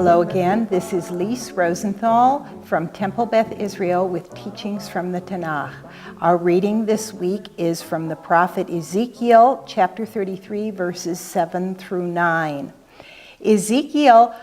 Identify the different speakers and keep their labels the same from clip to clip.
Speaker 1: Hello again, this is Lise Rosenthal from Temple Beth Israel with teachings from the Tanakh. Our reading this week is from the prophet Ezekiel, chapter 33, verses 7 through 9. Ezekiel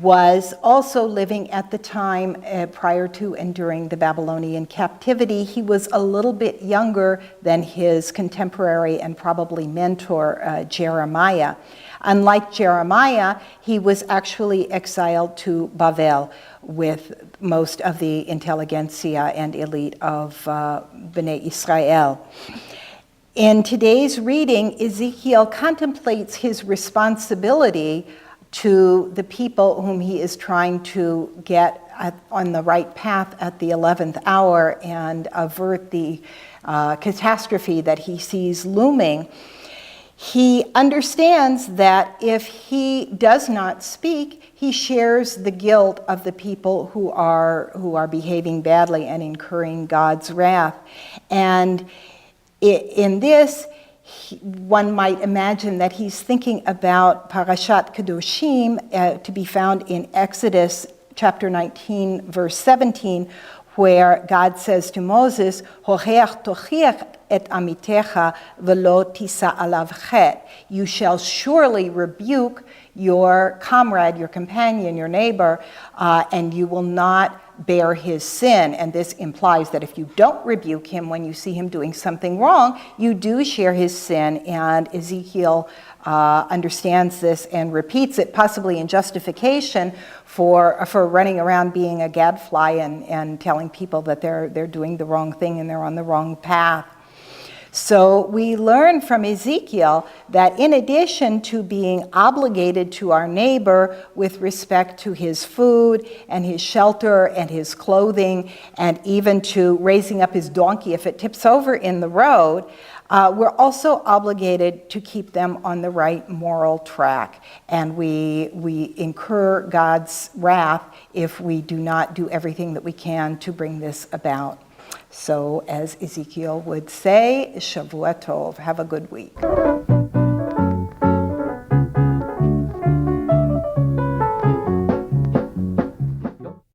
Speaker 1: was also living at the time prior to and during the Babylonian captivity. He was a little bit younger than his contemporary and probably mentor, Jeremiah. Unlike Jeremiah, he was actually exiled to Bavel with most of the intelligentsia and elite of Bnei Israel. In today's reading, Ezekiel contemplates his responsibility to the people whom he is trying to get on the right path at the 11th hour and avert the catastrophe that he sees looming. He understands that if he does not speak, he shares the guilt of the people who are behaving badly and incurring God's wrath. And in this, one might imagine that he's thinking about Parashat Kedoshim to be found in Exodus chapter 19, verse 17, where God says to Moses, "Hocheach tochiach et amitecha velo tisa alav chet." You shall surely rebuke your comrade, your companion, your neighbor, and you will not bear his sin. And this implies that if you don't rebuke him when you see him doing something wrong, you do share his sin. And Ezekiel understands this and repeats it, possibly in justification for running around being a gadfly and telling people that they're doing the wrong thing and they're on the wrong path. So we learn from Ezekiel that in addition to being obligated to our neighbor with respect to his food and his shelter and his clothing, and even to raising up his donkey if it tips over in the road, we're also obligated to keep them on the right moral track. And we incur God's wrath if we do not do everything that we can to bring this about. So, as Ezekiel would say, Shavua Tov, have a good week.